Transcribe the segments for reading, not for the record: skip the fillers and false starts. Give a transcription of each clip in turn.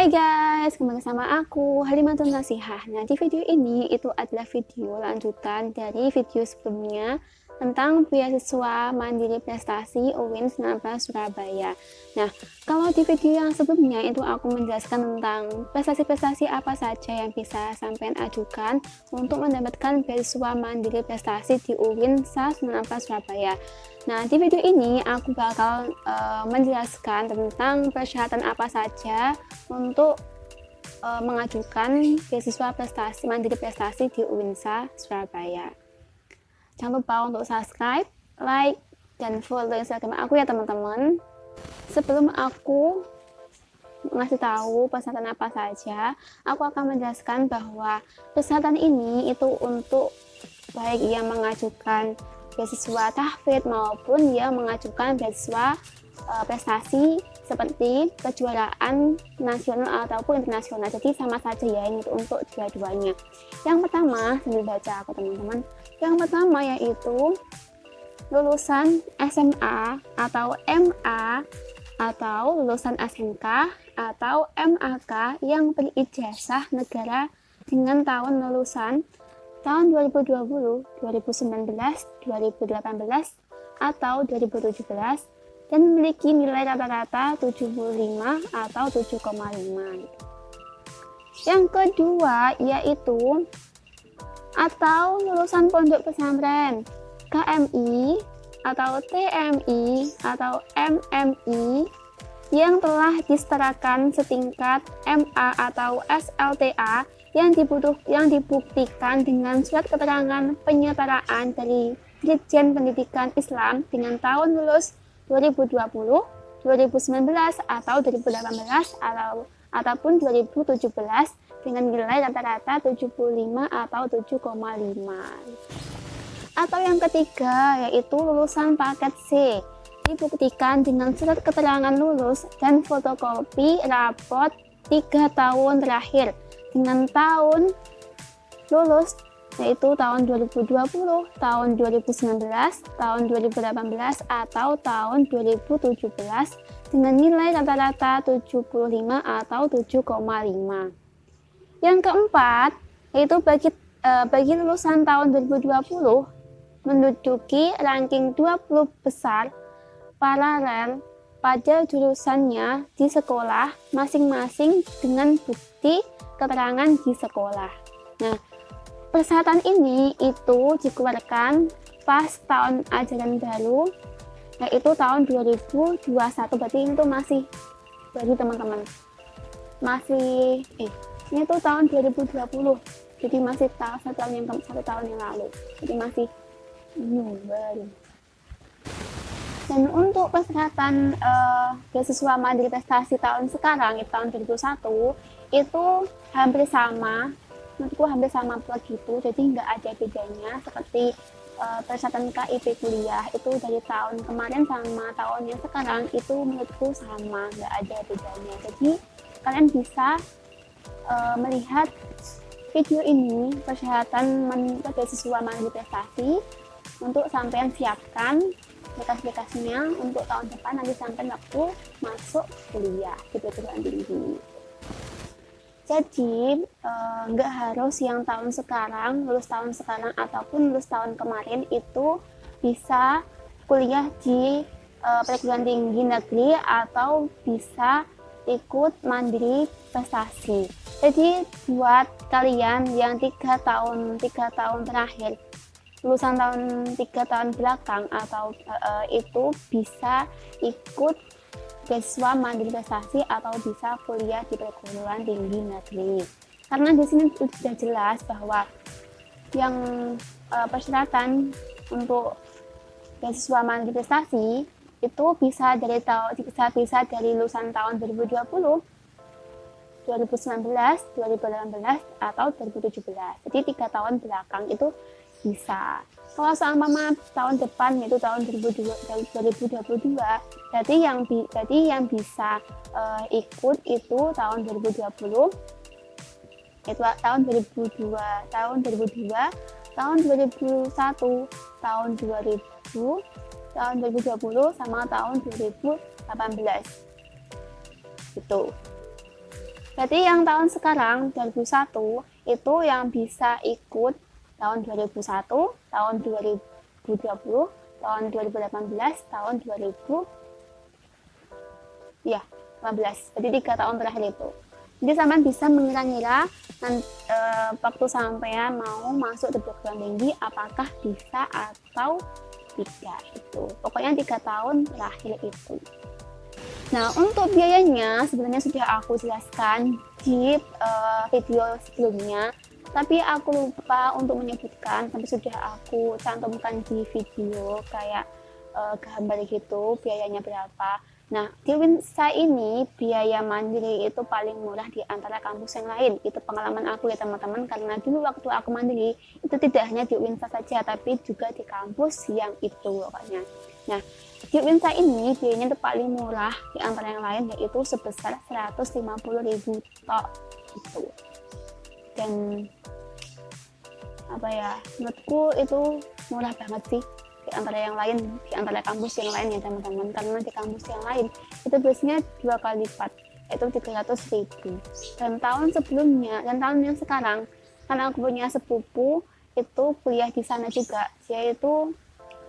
Hai guys, kembali sama aku Halimatun Nasihah. Nah, di video ini itu adalah video lanjutan dari video sebelumnya tentang beasiswa mandiri prestasi UIN 19 Surabaya. Nah, kalau di video yang sebelumnya itu aku menjelaskan tentang prestasi-prestasi apa saja yang bisa sampean ajukan untuk mendapatkan beasiswa mandiri prestasi di UIN 19 Surabaya. Nah, di video ini aku bakal menjelaskan tentang persyaratan apa saja untuk mengajukan beasiswa prestasi mandiri prestasi di UINSA Surabaya. Jangan lupa untuk subscribe, like, dan follow Instagram aku ya teman-teman. Sebelum aku ngasih tahu persyaratan apa saja, aku akan menjelaskan bahwa persyaratan ini itu untuk baik yang mengajukan beasiswa tahfidz maupun yang mengajukan beasiswa prestasi seperti kejuaraan nasional ataupun internasional. Jadi sama saja ya ini untuk dua-duanya. Yang pertama, sambil baca aku teman-teman. Yang pertama yaitu lulusan SMA atau MA atau lulusan SMK atau MAK yang berijazah negara dengan tahun lulusan tahun 2020, 2019, 2018, atau 2017 dan memiliki nilai rata-rata 75 atau 7,5. Yang kedua yaitu atau lulusan pondok pesantren, KMI atau TMI atau MMI yang telah disetarakan setingkat MA atau SLTA yang dibuktikan dengan surat keterangan penyetaraan dari Ditjen Pendidikan Islam dengan tahun lulus 2020, 2019 atau 2018 ataupun 2017 dengan nilai rata-rata 75 atau 7,5. Atau yang ketiga yaitu lulusan paket C dibuktikan dengan surat keterangan lulus dan fotokopi raport 3 tahun terakhir dengan tahun lulus yaitu tahun 2020, tahun 2019, tahun 2018 atau tahun 2017 dengan nilai rata-rata 75 atau 7,5. Yang keempat yaitu bagi lulusan tahun 2020 menduduki ranking 20 besar paralel pada jurusannya di sekolah masing-masing dengan bukti keterangan di sekolah. Nah, persyaratan ini itu dikeluarkan pas tahun ajaran baru yaitu tahun 2021, berarti itu masih bagi teman-teman masih ini tuh tahun 2020, jadi masih satu tahun yang lalu, jadi masih baru. Dan untuk persyaratan beasiswa mandiri prestasi tahun sekarang, tahun 2021 itu hampir sama, menurutku hampir sama begitu, jadi nggak ada bedanya. Seperti persyaratan KIP kuliah itu dari tahun kemarin sama tahun yang sekarang itu menurutku sama, nggak ada bedanya. Jadi kalian bisa melihat video ini persyaratan beasiswa mandiri prestasi untuk sampean siapkan berkas-berkasnya untuk tahun depan nanti sampai waktu masuk kuliah di perguruan tinggi. Jadi nggak harus yang tahun sekarang, lulus tahun sekarang ataupun lulus tahun kemarin itu bisa kuliah di perguruan tinggi negeri atau bisa ikut mandiri prestasi. Jadi buat kalian yang 3 tahun terakhir lulusan tahun 3 tahun belakang atau itu bisa ikut beasiswa mandiri prestasi atau bisa kuliah di perguruan tinggi negeri. Karena di sini sudah jelas bahwa yang persyaratan untuk beasiswa mandiri prestasi itu bisa dari lulusan tahun 2020, 2019, 2018 atau 2017. Jadi 3 tahun belakang itu bisa. Kalau seumpama tahun depan yaitu tahun 2022, jadi yang bisa ikut itu tahun 2020, itu tahun 2002, tahun 2002, tahun 2001, tahun 2000, tahun 2020 sama tahun 2018. Gitu. Berarti yang tahun sekarang 2001 itu yang bisa ikut tahun 2001, tahun 2020, tahun 2018, tahun 2000 ya 15. Jadi 3 tahun terakhir itu. Jadi sampean bisa mengira-ngira waktu sampean mau masuk ke perguruan tinggi apakah bisa atau tidak itu. Pokoknya 3 tahun terakhir itu. Nah, untuk biayanya sebenarnya sudah aku jelaskan di video sebelumnya, tapi aku lupa untuk menyebutkan, tapi sudah aku cantumkan di video kayak gambar gitu biayanya berapa. Nah, di Winsa ini biaya mandiri itu paling murah di antara kampus yang lain. Itu pengalaman aku ya teman-teman, karena dulu waktu aku mandiri itu tidak hanya di Winsa saja, tapi juga di kampus yang itu pokoknya. Nah, di Winsa ini biayanya itu paling murah di antara yang lain, yaitu sebesar 150.000 tok itu. Dan apa ya, menurutku itu murah banget sih di antara yang lain, di antara kampus yang lain ya teman-teman, karena di kampus yang lain itu biasanya 2 kali lipat, yaitu 300.000. Dan tahun sebelumnya dan tahun yang sekarang, karena aku punya sepupu itu kuliah di sana juga, dia itu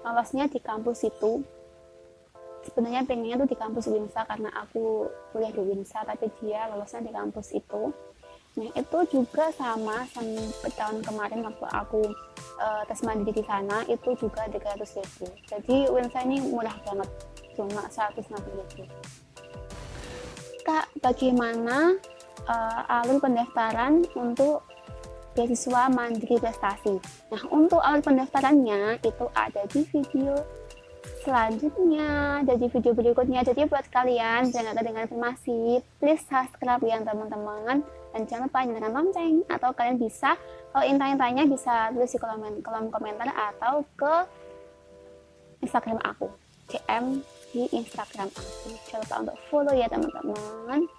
lolosnya di kampus itu. Sebenarnya pengennya tuh di kampus Winsa karena aku kuliah di Winsa, tapi dia lolosnya di kampus itu. Nah, itu juga sama sampai tahun kemarin waktu aku tes mandiri di sana itu juga 300.000. Jadi Winsa ini murah banget, cuma 150.000. Kak, bagaimana alur pendaftaran untuk beasiswa mandiri prestasi? Nah, untuk alur pendaftarannya itu ada di video selanjutnya, jadi video berikutnya. Jadi buat kalian yang ada dengan informasi, please subscribe ya teman-teman, dan jangan lupa nyalakan lonceng. Atau kalian bisa kalau ingin tanya-tanya bisa tulis di kolom komentar atau ke Instagram aku, DM di Instagram aku. Jangan lupa untuk follow ya teman-teman.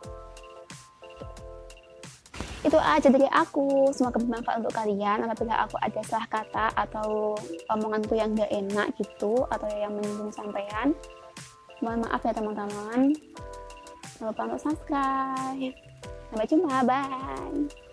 Itu aja dari aku, semoga bermanfaat untuk kalian. Apabila aku ada salah kata atau omonganku yang gak enak gitu, atau yang menyinggung sampean, mohon maaf ya teman-teman. Jangan lupa untuk subscribe. Sampai jumpa, bye.